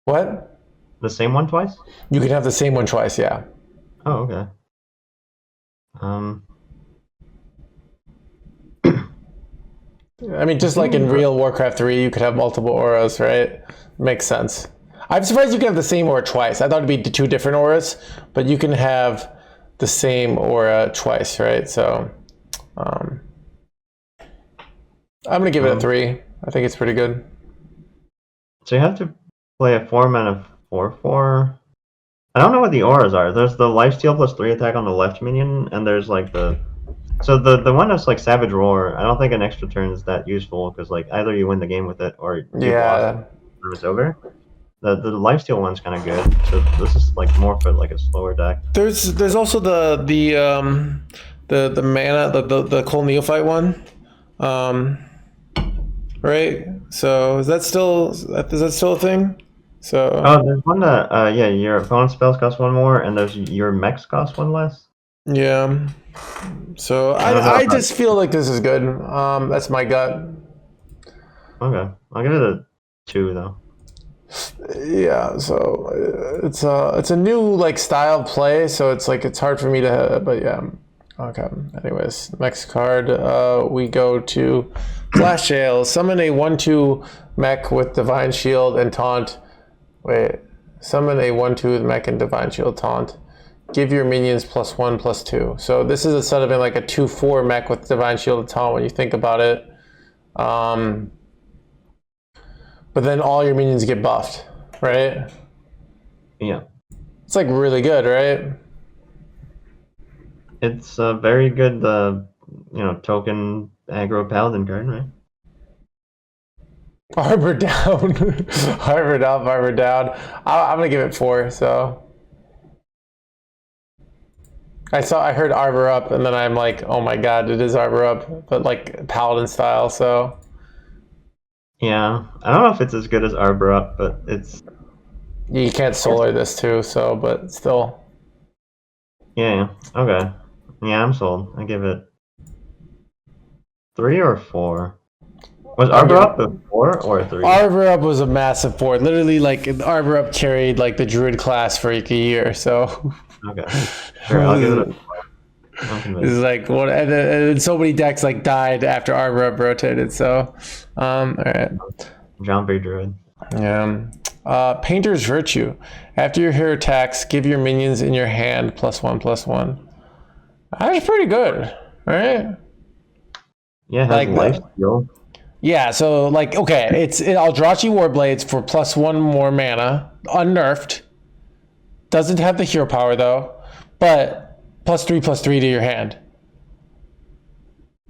What? The same one twice? You can have the same one twice, yeah. Oh, okay. I mean, just like in real Warcraft 3, you could have multiple auras, right? Makes sense. I'm surprised you can have the same aura twice. I thought it'd be 2 different auras, but you can have the same aura twice, right? So, I'm gonna give it a 3. I think it's pretty good. So you have to play a 4-mana 4/4. I don't know what the auras are. There's the lifesteal plus 3 attack on the left minion, and there's like the one that's like Savage Roar. I don't think an extra turn is that useful because like either you win the game with it or you lost it, it's over. The lifesteal one's kind of good. So this is like more for like a slower deck. There's also the mana the Cold Neophyte one, right? So is that still a thing? So there's one that yeah, your opponent's spells cost 1 more, and there's your mechs cost 1 less. Yeah. So I just feel like this is good. That's my gut. Okay, I'll give it a 2 though. Yeah, so it's a new like style play, so it's like it's hard for me to, but yeah. Okay. Anyways, next card, we go to Flash Ale. Summon a 1/2 mech with Divine Shield and Taunt. Wait, summon a 1/2 with mech and Divine Shield Taunt. Give your minions +1/+2. So this is instead of like a 2/4 mech with Divine Shield and Taunt when you think about it. But then all your minions get buffed, right? Yeah. It's like really good, right? It's a very good, token aggro Paladin card, right? Arbor down. Arbor down. I'm gonna give it 4, so. I heard Arbor up, and then I'm like, oh my god, it is Arbor up, but like Paladin style, so. Yeah, I don't know if it's as good as Arbor up, but it's... You can't solar this too, so, but still. Yeah, okay. Yeah, I'm sold. I give it 3 or 4. Was Arbor up a 4 or a 3? Arbor up was a massive 4. Literally, like, Arbor up carried, like, the Druid class for like a year, so. Okay. Sure, I'll give it a 4. I'm convinced. It's like, what, and so many decks, like, died after Arbor up rotated, so. Alright. Zombie Druid. Yeah. Painter's Virtue. After your hero attacks, give your minions in your hand +1/+1. That's pretty good, right? Yeah, it has like life steal. Yeah, so like, okay, it's Eldrazi Warblades for +1 more mana, unnerfed. Doesn't have the hero power though, but +3/+3 to your hand.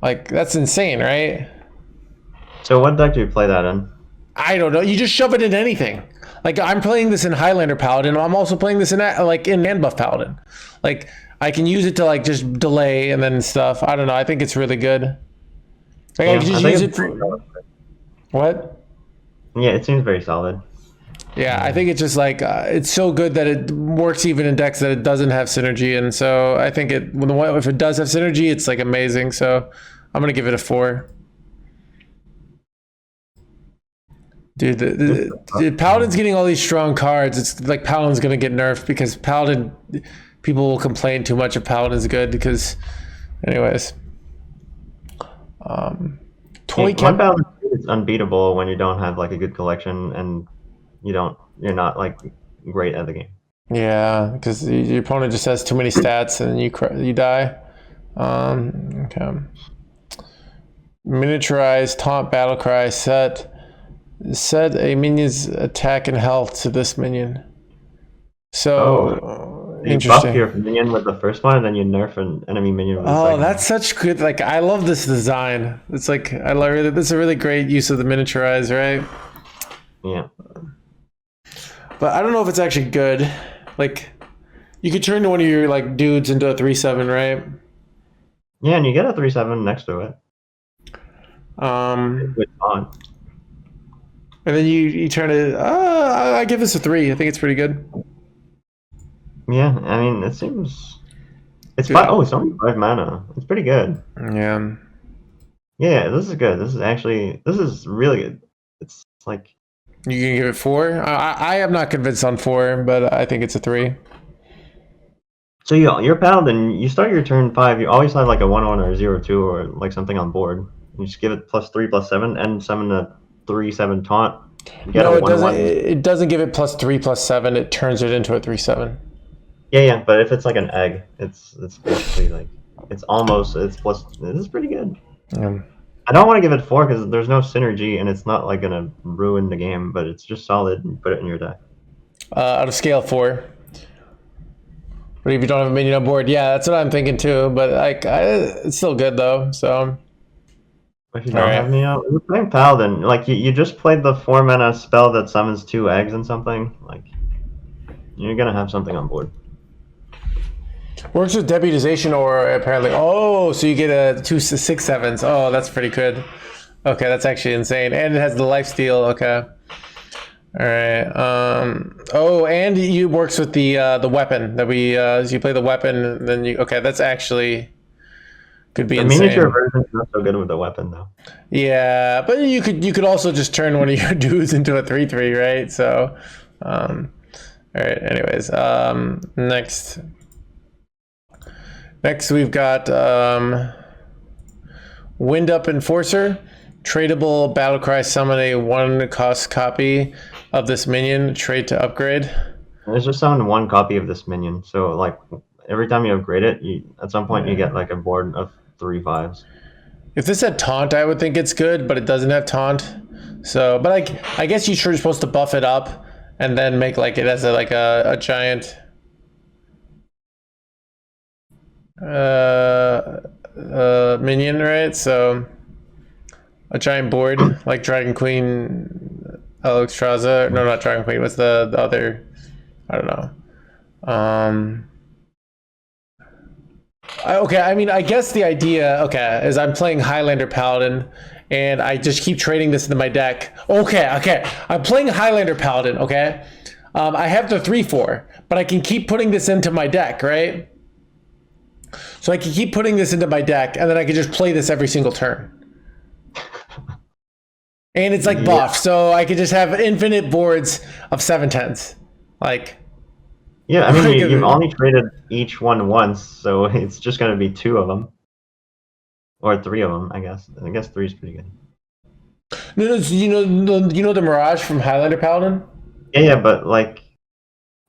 Like, that's insane, right? So what deck do you play that in? I don't know. You just shove it in anything. Like, I'm playing this in Highlander Paladin. I'm also playing this in Hand Buff Paladin. Like, I can use it to like just delay and then stuff. I don't know. I think it's really good. Like, I can just use it for what? Yeah, it seems very solid. Yeah, I think it's just like it's so good that it works even in decks that it doesn't have synergy, and so I think if it does have synergy, it's like amazing. So I'm gonna give it a 4. Dude, the Paladin's getting all these strong cards. It's like Paladin's gonna get nerfed because Paladin, people will complain too much if Paladin's good anyways. One Paladin is unbeatable when you don't have like a good collection and you're not like great at the game. Yeah, because your opponent just has too many stats and you die. Okay. Miniaturize taunt battle cry set a minion's attack and health to this minion. So You buff your minion with the first one, and then you nerf an enemy minion with the second. Oh, that's such good. Like, I love this design. It's like I love it. This is a really great use of the miniaturize, right? Yeah. But I don't know if it's actually good. Like, you could turn one of your like dudes into a 3/7, right? Yeah, and you get a 3/7 next to it. With taunt. And then you turn it. I give this a 3. I think it's pretty good. Yeah, I mean, it seems it's 5. Oh, it's only 5 mana. It's pretty good. Yeah. Yeah, this is good. This is really good. It's like you can give it 4. I am not convinced on 4, but I think it's a 3. So your Paladin, you start your turn 5. You always have like a 1/1 or a 0/2 or like something on board. You just give it +3/+7 and summon a 3/7 taunt. No, it doesn't. It doesn't give it +3/+7. It turns it into a 3/7. Yeah, but if it's like an egg, it's basically like it's plus. This is pretty good. Yeah. I don't want to give it 4 because there's no synergy and it's not like gonna ruin the game, but it's just solid. And put it in your deck. Out of scale 4. But if you don't have a minion on board, yeah, that's what I'm thinking too. But like, it's still good though. So. If you don't have minion, you're playing Paladin. Like you just played the 4 mana spell that summons 2 eggs and something. Like you're gonna have something on board. Works with deputization or apparently. Oh, so you get a 2 6/7s. Oh, that's pretty good. Okay, that's actually insane. And it has the lifesteal. Okay. All right. Oh, and it works with the weapon that we. So you play the weapon, and then you. Okay, that's actually could be insane. The miniature version is not so good with the weapon though. Yeah, but you could also just turn one of your dudes into a 3/3, right? So, all right. Anyways, Next, we've got Wind Up Enforcer. Tradable battlecry, summon a 1-cost copy of this minion. Trade to upgrade. There's just summon 1 copy of this minion. So like every time you upgrade it, at some point you get like a board of 3 5s. If this had taunt, I would think it's good, but it doesn't have taunt. So, but I guess you're supposed to buff it up and then make like it as a giant. Minion, right? So a giant board like Dragon Queen Alexstrasza. No, not Dragon Queen. What's the other? I don't know. Okay, I mean, I guess the idea, is I'm playing Highlander Paladin, and I just keep trading this into my deck. Okay, I'm playing Highlander Paladin, okay? I have the 3/4, but I can keep putting this into my deck, right? So I can keep putting this into my deck, and then I can just play this every single turn. And it's like buff, so I could just have infinite boards of 7/10s. Like... Yeah, I mean, you've only traded each one once, so it's just going to be 2 of them. Or 3 of them, I guess. I guess 3 is pretty good. No, you know the Mirage from Highlander Paladin? Yeah, but like,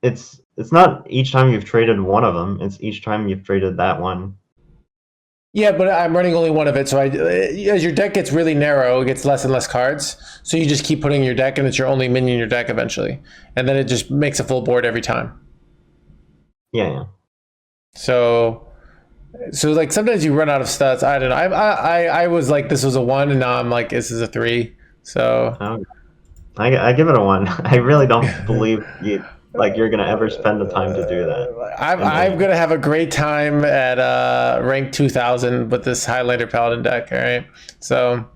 it's not each time you've traded one of them. It's each time you've traded that one. Yeah, but I'm running only one of it, so as your deck gets really narrow, it gets less and less cards. So you just keep putting in your deck, and it's your only minion in your deck eventually. And then it just makes a full board every time. Yeah. So like sometimes you run out of stats. I don't know. I was like this was a 1, and now I'm like this is a 3. So I give it a 1. I really don't believe you're gonna ever spend the time to do that. I'm gonna have a great time at rank 2000 with this Highlander Paladin deck. All right, so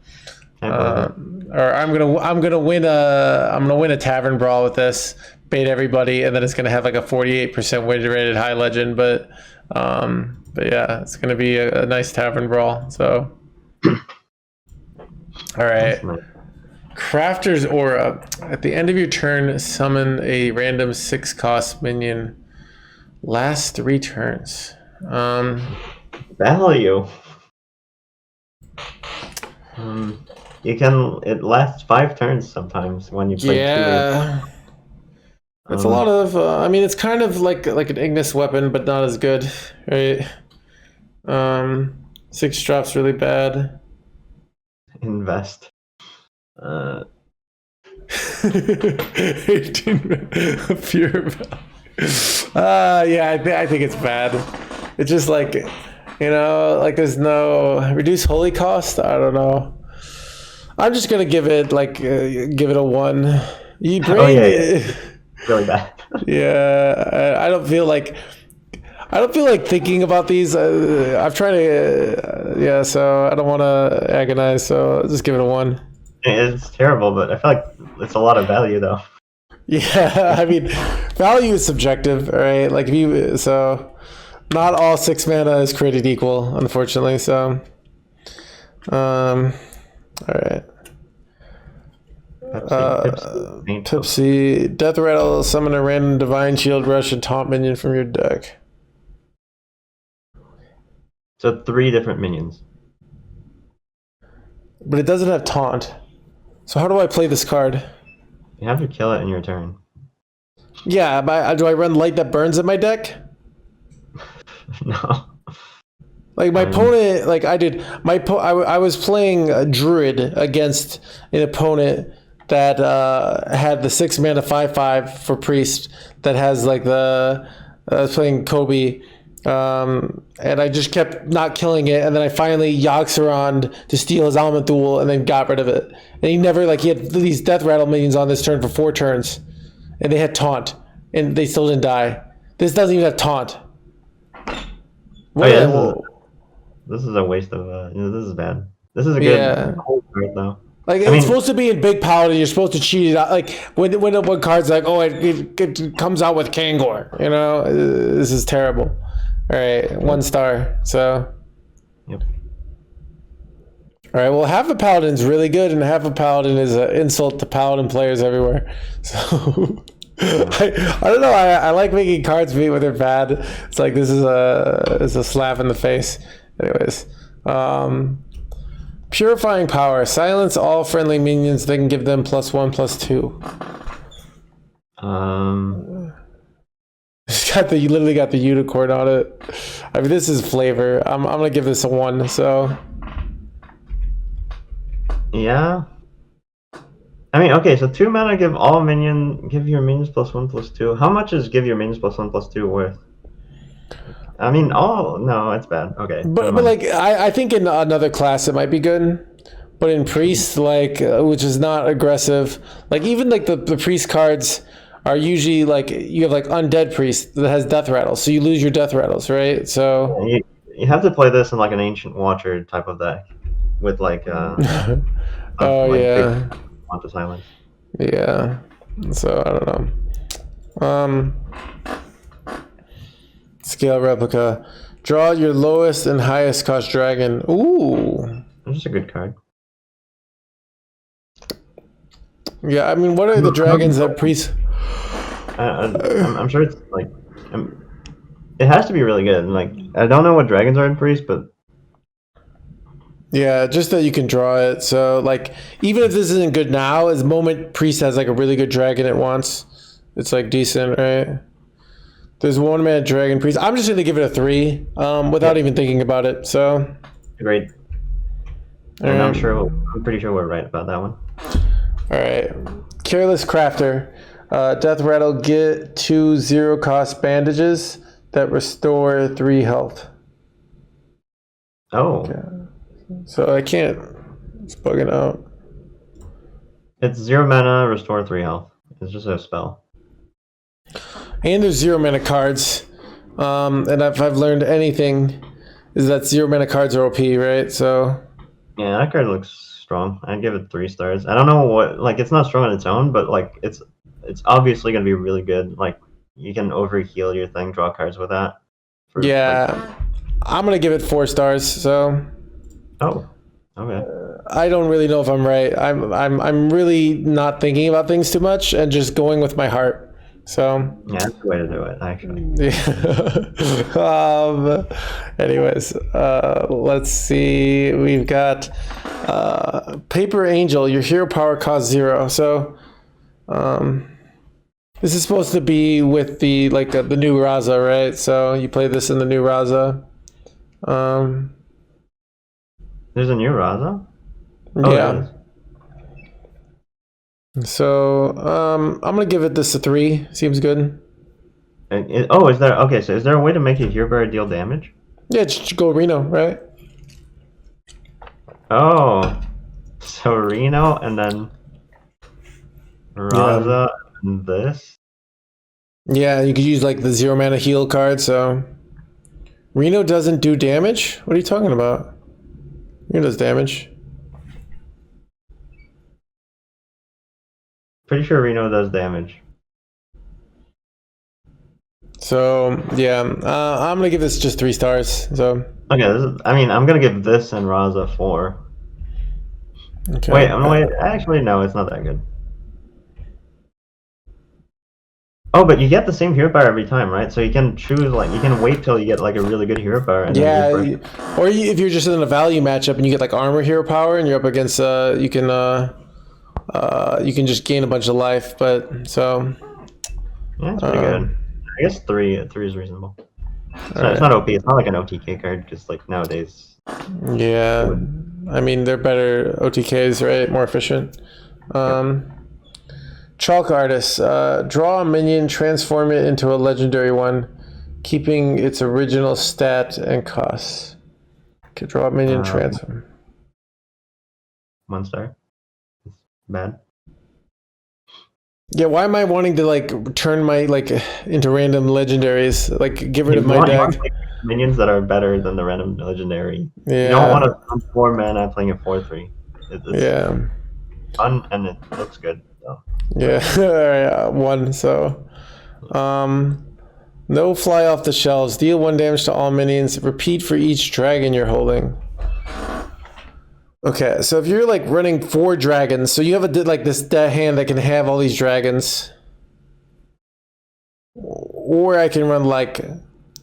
or I'm gonna win a tavern brawl with this. Bait everybody, and then it's gonna have like a 48% win rated high legend, but yeah, it's gonna be a nice tavern brawl. So, all right, nice. Crafter's Aura. At the end of your turn, summon a random 6-cost minion. Last 3 turns. Value. You can. It lasts 5 turns sometimes when you play 2. Yeah. It's a lot of. I mean, it's kind of like an Ignis weapon, but not as good, right? 6 drop's really bad. Invest. 18 pure. Yeah, I think it's bad. It's just like, like there's no reduced holy cost. I don't know. I'm just gonna give it a 1. You bring. Oh yeah. Really bad. Yeah, I don't feel like thinking about these. I've tried to, so I don't want to agonize. So I'll just give it a 1. It's terrible, but I feel like it's a lot of value though. Yeah, I mean, value is subjective, right? Like not all 6 mana is created equal, unfortunately. So, all right. Tipsy, Death Rattle, summon a random Divine Shield, Rush, and Taunt minion from your deck. So 3 different minions. But it doesn't have Taunt. So how do I play this card? You have to kill it in your turn. Yeah, but do I run Light That Burns in my deck? No. Like my opponent, like I did, I was playing a Druid against an opponent that had the 6 mana 5/5 for Priest that has like I was playing Kobe, and I just kept not killing it, and then I finally Yogg-Saron'd to steal his Elemental and then got rid of it. And he had these Death Rattle minions on this turn for 4 turns, and they had Taunt, and they still didn't die. This doesn't even have Taunt. This is a waste of. This is bad. This is a good card though. Like it's supposed to be in Big Paladin. You're supposed to cheat it out. Like when card's like, oh, it comes out with Kangor. This is terrible. All right, 1 star. So. Yep. All right. Well, half a Paladin's really good, and half a Paladin is an insult to Paladin players everywhere. So. I don't know. I like making cards beat when they're bad. It's like this is a slap in the face. Anyways. Purifying Power. Silence all friendly minions. They can give them +1/+2. You literally got the unicorn on it. I mean, this is flavor. I'm gonna give this a 1. So. Yeah. I mean, okay. So 2 mana give your minions +1/+2. How much is give your minions +1/+2 worth? I mean, no, it's bad. Okay. But like, I think in another class it might be good. But in Priest, like, which is not aggressive, like even like the Priest cards are usually like, you have like Undead Priest that has Death Rattle. So you lose your Death Rattles, right? So. Yeah, you have to play this in like an Ancient Watcher type of deck. With like, yeah. Want to silence. Yeah. So, I don't know. Scale Replica. Draw your lowest and highest cost dragon. Ooh. It's just a good card. Yeah, I mean, what are the dragons that Priest... I'm sure it's like... it has to be really good. Like, I don't know what dragons are in Priest, but... Yeah, just that you can draw it. So, like, even if this isn't good now, as moment Priest has, like, a really good dragon it wants, it's, like, decent, right? There's 1 mana dragon Priest. I'm just going to give it a 3 without even thinking about it, so... Great. And I'm pretty sure we're right about that one. Alright. Careless Crafter. Death Rattle, get 2 0-cost bandages that restore 3 health. Oh. Okay. So I can't. It's bugging out. It's 0 mana, restore 3 health. It's just a spell. And there's 0 mana cards. And if I've learned anything, is that 0 mana cards are OP, right? So. Yeah, that card looks strong. I'd give it 3 stars. I don't know what, like, it's not strong on its own, but like it's obviously gonna be really good. Like, you can overheal your thing, draw cards with that. Yeah, I'm gonna give it 4 stars. So. Oh, okay. I don't really know if I'm right. I'm really not thinking about things too much and just going with my heart. So yeah, that's the way to do it, actually. Yeah. Anyways, let's see. We've got Paper Angel, your hero power costs 0. So, this is supposed to be with the the new Raza, right? So you play this in the new Raza. There's a new Raza? Oh, Yeah. there is. So I'm gonna give it this a 3. Seems good. Oh, is there... Okay, so is there a way to make a hero power deal damage? Yeah, just go Reno, right? Oh. So Reno and then Raza and this? Yeah, you could use like the 0 mana heal card. So Reno doesn't do damage. What are you talking about? Reno does damage. Pretty sure Reno does damage. So yeah, I'm gonna give this just 3 stars. So Okay, I'm gonna give this and Raza 4. okay. Wait, actually no, it's not that good. Oh, but you get the same hero power every time, right? So you can choose, you can wait till you get like a really good hero power and Yeah, then or if you're just in a value matchup and you get like armor hero power and you're up against you can just gain a bunch of life. But so yeah, it's pretty good. I guess 3 is reasonable. Right. It's not OP. It's not like an OTK card, just like nowadays. Yeah, I mean they're better OTKs, right? More efficient. Chalk Artist. Draw a minion, transform it into a legendary one, keeping its original stat and cost. Okay, draw a minion, transform. 1 star. It's bad. Yeah, why am I wanting to like turn my into random legendaries? Like get rid of my You want deck. minions that are better than the random legendary. Yeah. You don't want to spend 4 mana playing a 4/3. It's Yeah. fun and it looks good. So. Yeah. Alright, 1. So, no fly off the shelves. Deal 1 damage to all minions. Repeat for each dragon you're holding. Okay, so if you're like running 4 dragons, so you have that hand that can have all these dragons, or I can run like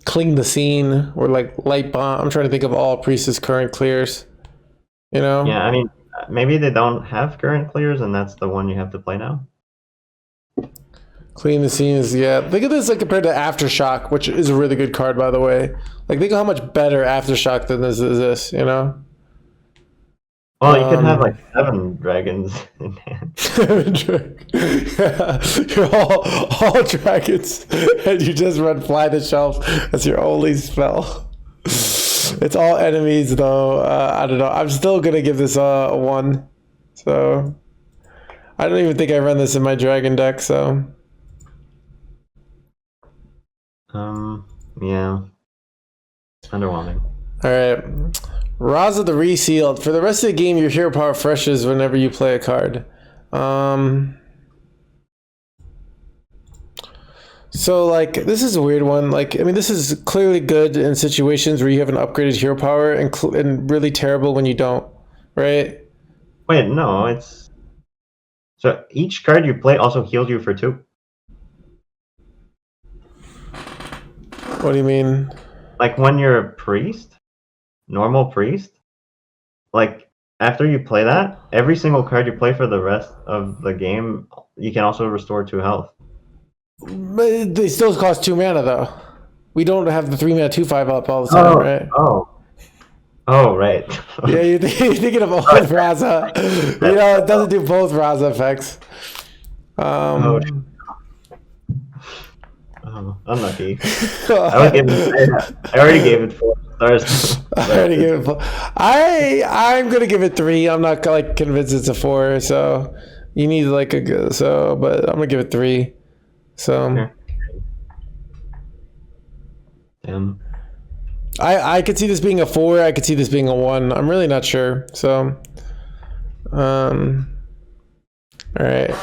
clean the scene or like light bomb. I'm trying to think of all Priestess current clears. You know? Yeah, I mean, maybe they don't have current clears, and that's the one you have to play now. Clean the scene is, yeah. Think of this like compared to Aftershock, which is a really good card, by the way. Like, think of how much better Aftershock than this is this, you know? Well, you could have like 7 dragons in hand. Yeah, you're all dragons, and you just run Fly the Shelf as your only spell. It's all enemies, though. I don't know. I'm still gonna give this a 1. So I don't even think I run this in my dragon deck. So Yeah, underwhelming. all right, Raza the Resealed. For the rest of the game, your hero power freshes whenever you play a card. So like this is a weird one. Like I mean, this is clearly good in situations where you have an upgraded hero power, and really terrible when you don't, right? Wait, no, it's... So each card you play also heals you for 2. What do you mean? Like when you're a priest, normal priest, like after you play that, every single card you play for the rest of the game, you can also restore 2 health. But they still cost 2 mana though. We don't have the 3 mana 2/5 up all the time, right? Oh, right. Yeah, you're thinking of both Raza. You know, it doesn't do both Raza effects. Unlucky. I already gave it 4 stars. I already gave it 4. I'm gonna give it 3. I'm not like convinced it's a 4. So you need like a good. So, but I'm gonna give it 3. So. Okay. Damn. I could see this being a 4. I could see this being a 1. I'm really not sure. So, all right.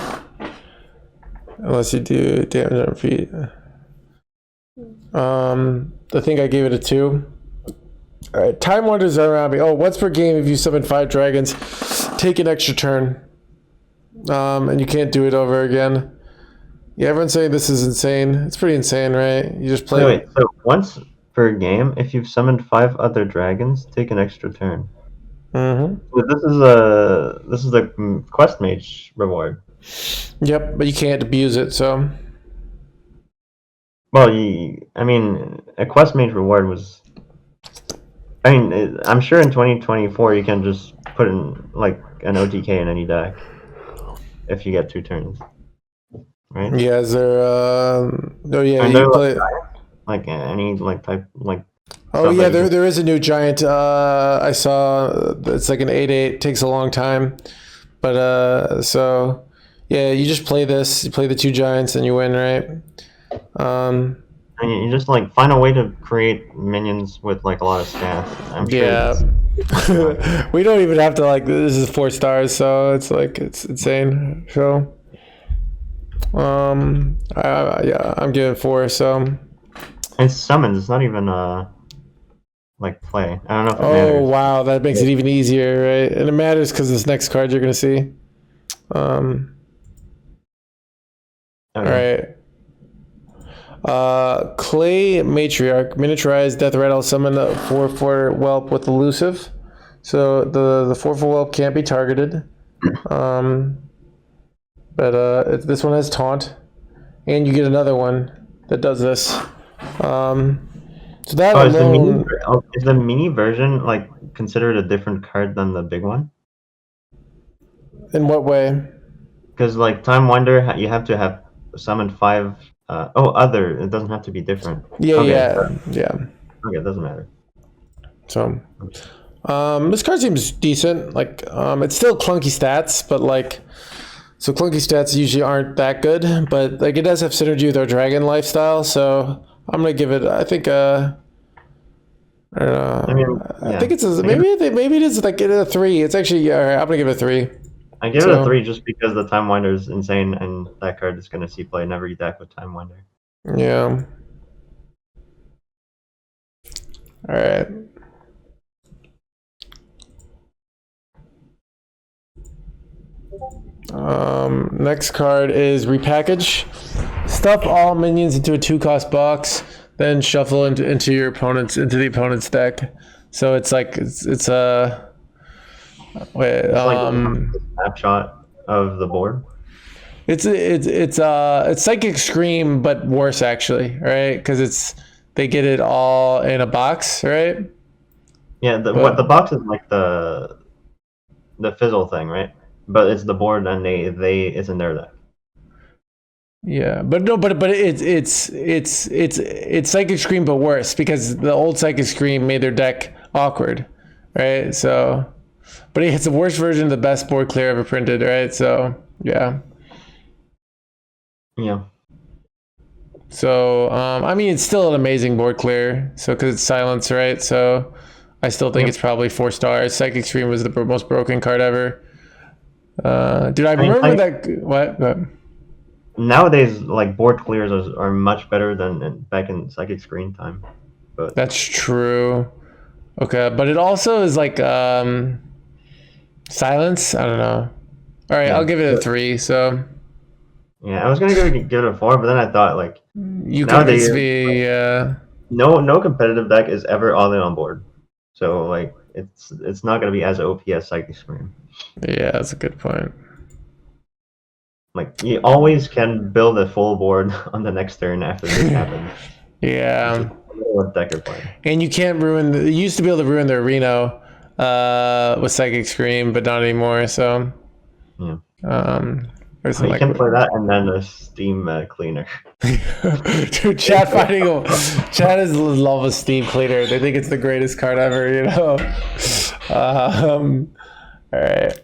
Unless you do damage on repeat. I think I gave it a 2. All right. Time Wanders around me. Oh, once per game, if you summon 5 dragons, take an extra turn. And you can't do it over again. Yeah, everyone's saying this is insane. It's pretty insane, right? You just play. Wait, so once per game, if you've summoned 5 other dragons, take an extra turn. Mm-hmm. So this is the quest mage reward. Yep, but you can't abuse it, so. Well, I mean, a quest mage reward was. I mean, I'm sure in 2024 you can just put in like an OTK in any deck if you get 2 turns, right? Yeah, is there, oh yeah, And you they're play. like any like type like. Oh stuff yeah, that you can. there is a new giant. I saw it's like an 8/8. Takes a long time, but so yeah, you just play this. You play the 2 giants and you win, right? And you just like find a way to create minions with like a lot of stats. I'm sure Yeah. We don't even have to like. This is 4 stars, so it's like it's insane. So, yeah, I'm giving 4. So. it's summons. It's not even like play. I don't know if it Oh matters. wow, that makes it even easier, right? And it matters because this next card you're gonna see. All Okay. right. Clay Matriarch, miniaturized death rattle, summon a 4/4 whelp with elusive. So the 4/4 whelp can't be targeted. But this one has taunt, and you get another one that does this. So that Oh, alone, is the mini version like considered a different card than the big one? in what way? Because like Time Wonder, you have to have summoned 5. Other. It doesn't have to be different. Yeah, Okay. yeah. Okay, it doesn't matter. So, this card seems decent. Like, it's still clunky stats, but like, so clunky stats usually aren't that good. But like, it does have synergy with our dragon lifestyle. So I'm gonna give it. I think. I don't know. I mean, I think it's maybe it is like a 3. It's actually all right. I'm gonna give it a 3. I give it a 3 just because the Time Winder is insane, and that card is gonna see play in every deck with Time Winder. Yeah. All right. Next card is repackage. Stuff all minions into a 2-cost box, then shuffle into the opponent's deck. So it's like it's a wait. It's like a snapshot of the board. It's Psychic Scream but worse actually, right? Because they get it all in a box, right? Yeah, the box is like the fizzle thing, right? But it's the board, and it's in their deck. Yeah, but no, but it's Psychic Scream but worse because the old Psychic Scream made their deck awkward, right? So, but it's the worst version of the best board clear ever printed, right? So yeah. Yeah. So I mean, it's still an amazing board clear. So because it's silence, right? So I still think it's probably 4 stars. Psychic Scream was the most broken card ever. Dude, I remember that. What? Nowadays, like board clears are much better than back in Psychic Screen time. But That's true. Okay, but it also is like silence. I don't know. All right, I'll give it a 3. So yeah, I was gonna give it a 4, but then I thought like you nowadays convinced me. no competitive deck is ever all in on board. So like it's not gonna be as OP as Psychic Scream. Yeah, that's a good point. Like you always can build a full board on the next turn after this happens. Yeah. What deck you're playing. And you can't ruin. You used to be able to ruin their Reno with Psychic Scream, but not anymore. So Yeah. Or So you can play that and then a Steam Cleaner. Dude, Chat is in love with Steam Cleaner. They think it's the greatest card ever, you know. All right.